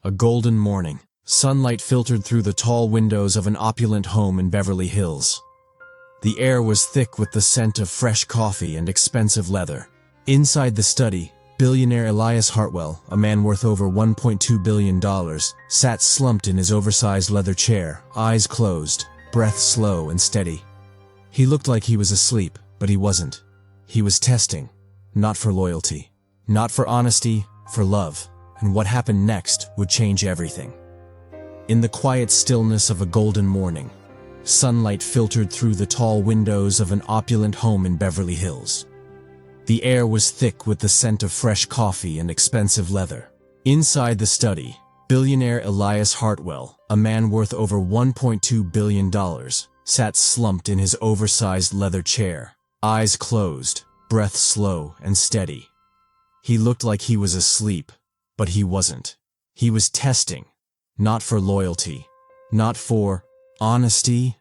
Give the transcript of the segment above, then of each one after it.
A golden morning. Sunlight filtered through the tall windows of an opulent home in Beverly Hills. The air was thick with the scent of fresh coffee and expensive leather. Inside the study, billionaire Elias Hartwell, a man worth over $1.2 billion, sat slumped in his oversized leather chair, eyes closed, breath slow and steady. He looked like he was asleep, but he wasn't. He was testing, not for loyalty, not for honesty, for love, and what happened next would change everything. In the quiet stillness of a golden morning, sunlight filtered through the tall windows of an opulent home in Beverly Hills. The air was thick with the scent of fresh coffee and expensive leather. Inside the study, billionaire Elias Hartwell, a man worth over $1.2 billion, sat slumped in his oversized leather chair, eyes closed, breath slow and steady. He looked like he was asleep, but he wasn't. He was testing, not for loyalty, not for honesty,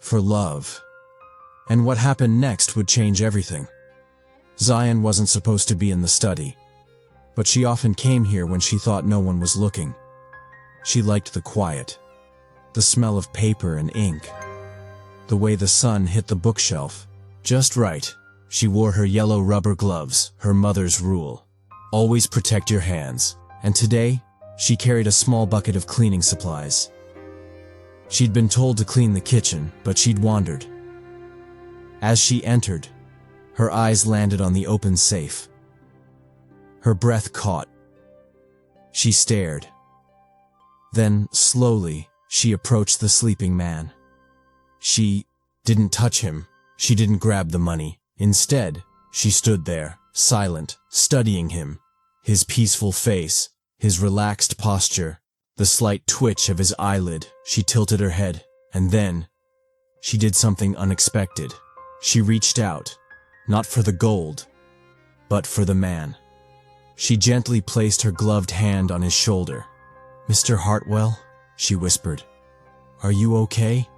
for love. And what happened next would change everything. Zion wasn't supposed to be in the study, but she often came here when she thought no one was looking. She liked the quiet, the smell of paper and ink, the way the sun hit the bookshelf. Just right. She wore her yellow rubber gloves, her mother's rule. Always protect your hands. And today, she carried a small bucket of cleaning supplies. She'd been told to clean the kitchen, but she'd wandered. As she entered, her eyes landed on the open safe. Her breath caught. She stared. Then, slowly, she approached the sleeping man. She didn't touch him. She didn't grab the money. Instead, she stood there, silent, studying him. His peaceful face, his relaxed posture, the slight twitch of his eyelid. She tilted her head, and then, she did something unexpected. She reached out, not for the gold, but for the man. She gently placed her gloved hand on his shoulder. "Mr. Hartwell," she whispered, "are you okay?"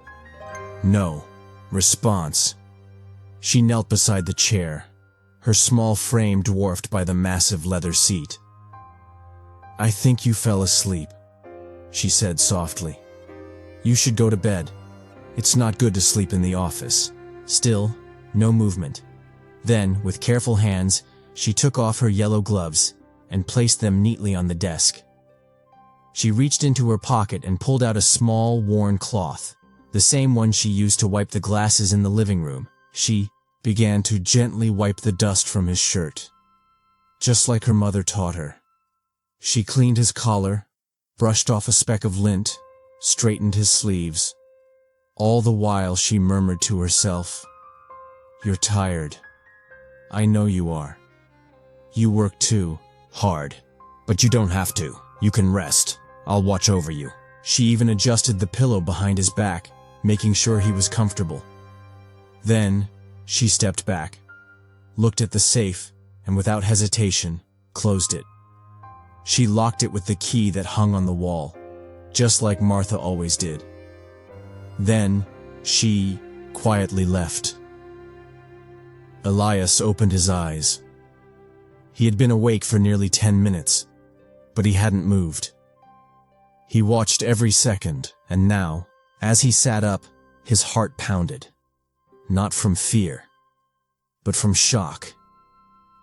No response. She knelt beside the chair, her small frame dwarfed by the massive leather seat. "I think you fell asleep," she said softly. "You should go to bed. It's not good to sleep in the office." Still, no movement. Then, with careful hands, she took off her yellow gloves and placed them neatly on the desk. She reached into her pocket and pulled out a small, worn cloth, the same one she used to wipe the glasses in the living room. She began to gently wipe the dust from his shirt, just like her mother taught her. She cleaned his collar, brushed off a speck of lint, straightened his sleeves. All the while she murmured to herself, "You're tired. I know you are. You work too hard, but you don't have to. You can rest. I'll watch over you." She even adjusted the pillow behind his back, making sure he was comfortable. Then, she stepped back, looked at the safe, and without hesitation, closed it. She locked it with the key that hung on the wall, just like Martha always did. Then, she quietly left. Elias opened his eyes. He had been awake for nearly 10 minutes, but he hadn't moved. He watched every second, and now, as he sat up, his heart pounded. Not from fear, but from shock.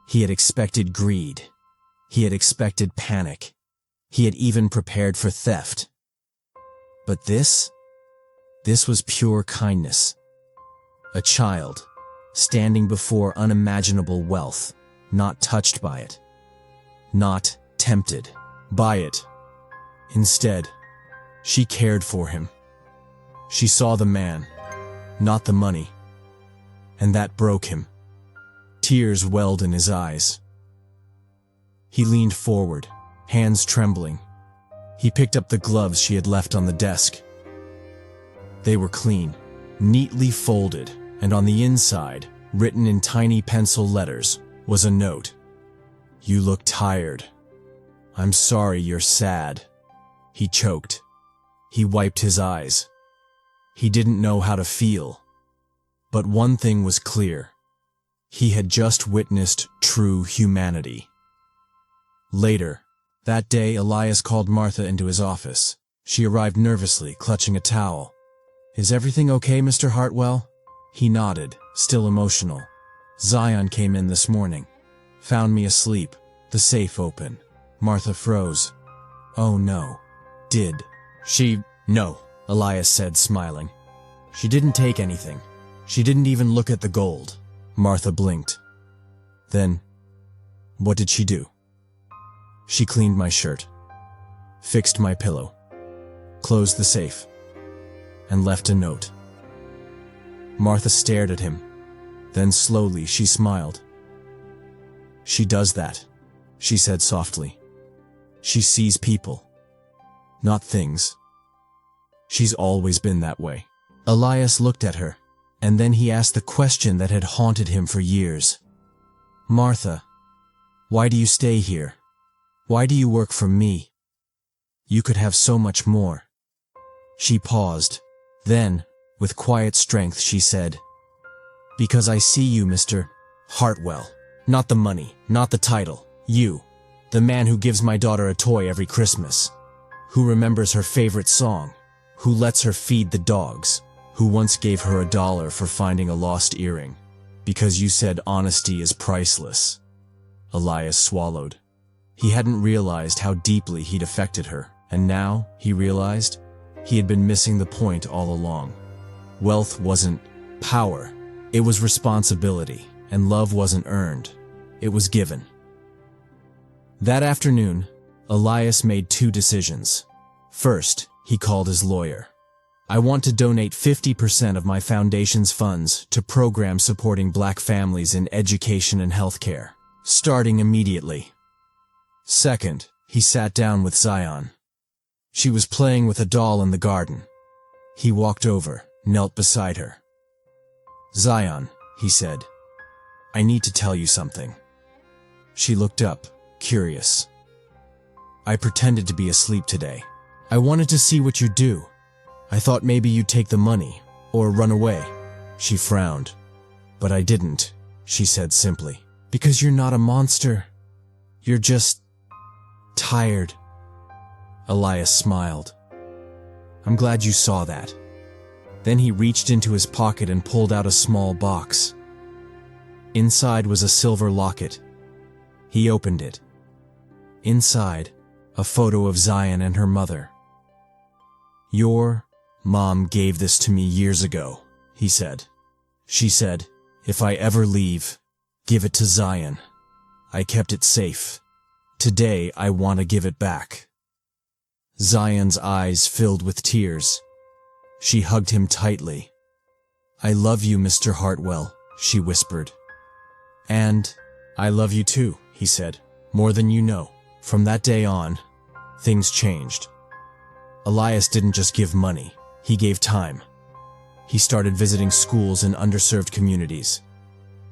He had expected greed. He had expected panic. He had even prepared for theft. But this was pure kindness. A child, standing before unimaginable wealth, not touched by it, not tempted by it. Instead, she cared for him. She saw the man, not the money. And that broke him. Tears welled in his eyes. He leaned forward, hands trembling. He picked up the gloves she had left on the desk. They were clean, neatly folded, and on the inside, written in tiny pencil letters, was a note. "You look tired. I'm sorry you're sad." He choked. He wiped his eyes. He didn't know how to feel. But one thing was clear. He had just witnessed true humanity. Later, That day, Elias called Martha into his office. She arrived nervously, clutching a towel. "Is everything okay, Mr. Hartwell?" He nodded, still emotional. "Zion came in this morning. Found me asleep. The safe open." Martha froze. "Oh no. Did she?" "No," Elias said, smiling. "She didn't take anything. She didn't even look at the gold." Martha blinked. "Then, what did she do?" "She cleaned my shirt, fixed my pillow, closed the safe, and left a note." Martha stared at him. Then slowly she smiled. "She does that," she said softly. "She sees people, not things. She's always been that way." Elias looked at her, and then he asked the question that had haunted him for years. "Martha, why do you stay here? Why do you work for me? You could have so much more." She paused. Then, with quiet strength, she said, "Because I see you, Mr. Hartwell. Not the money, not the title. You, the man who gives my daughter a toy every Christmas, who remembers her favorite song, who lets her feed the dogs, who once gave her $1 for finding a lost earring, because you said honesty is priceless." Elias swallowed. He hadn't realized how deeply he'd affected her, and now, he realized, he had been missing the point all along. Wealth wasn't power, it was responsibility, and love wasn't earned, it was given. That afternoon, Elias made two decisions. First, he called his lawyer. "I want to donate 50% of my foundation's funds to programs supporting Black families in education and healthcare, starting immediately." Second, he sat down with Zion. She was playing with a doll in the garden. He walked over, knelt beside her. "Zion," he said, "I need to tell you something." She looked up, curious. "I pretended to be asleep today. I wanted to see what you'd do. I thought maybe you'd take the money, or run away." She frowned. "But I didn't," she said simply. "Because you're not a monster. You're just tired." Elias smiled. "I'm glad you saw that." Then he reached into his pocket and pulled out a small box. Inside was a silver locket. He opened it. Inside, a photo of Zion and her mother. "Your mom gave this to me years ago," he said. "She said, if I ever leave, give it to Zion. I kept it safe. Today I want to give it back." Zion's eyes filled with tears. She hugged him tightly. "I love you, Mr. Hartwell," she whispered. "And I love you too," he said, "more than you know." From that day on, things changed. Elias didn't just give money, he gave time. He started visiting schools in underserved communities.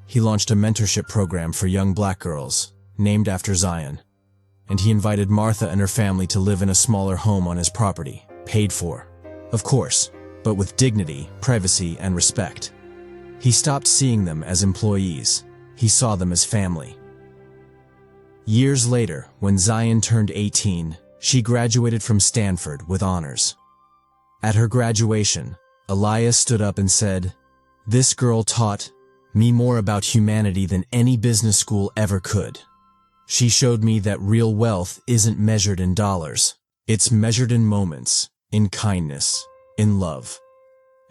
He launched a mentorship program for young Black girls, named after Zion. And he invited Martha and her family to live in a smaller home on his property, paid for, of course, but with dignity, privacy, and respect. He stopped seeing them as employees. He saw them as family. Years later, when Zion turned 18, she graduated from Stanford with honors. At her graduation, Elias stood up and said, "This girl taught me more about humanity than any business school ever could. She showed me that real wealth isn't measured in dollars. It's measured in moments, in kindness, in love."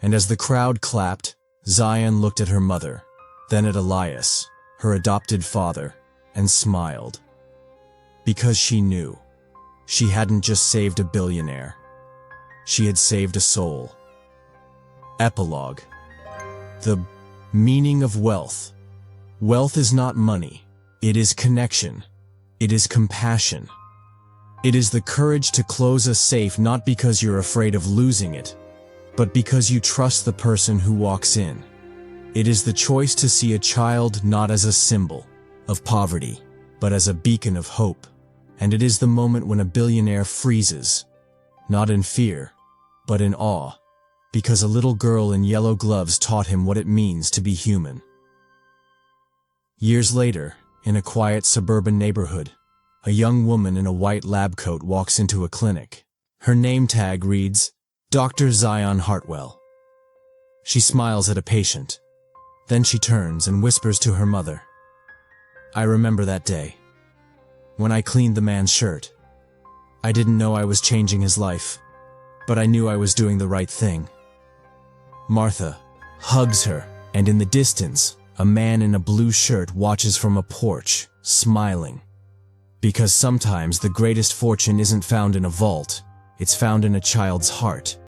And as the crowd clapped, Zion looked at her mother, then at Elias, her adopted father, and smiled. Because she knew. She hadn't just saved a billionaire. She had saved a soul. Epilogue. The meaning of wealth. Wealth is not money. It is connection. It is compassion. It is the courage to close a safe not because you're afraid of losing it, but because you trust the person who walks in. It is the choice to see a child not as a symbol of poverty, but as a beacon of hope. And it is the moment when a billionaire freezes, not in fear, but in awe, because a little girl in yellow gloves taught him what it means to be human. Years later, in a quiet suburban neighborhood, A young woman in a white lab coat walks into a clinic. Her name tag reads, Dr. Zion Hartwell. She smiles at a patient. Then she turns and whispers to her mother. I remember that day, when I cleaned the man's shirt. I didn't know I was changing his life, but I knew I was doing the right thing. Martha hugs her, and in the distance, a man in a blue shirt watches from a porch, smiling. Because sometimes the greatest fortune isn't found in a vault, it's found in a child's heart.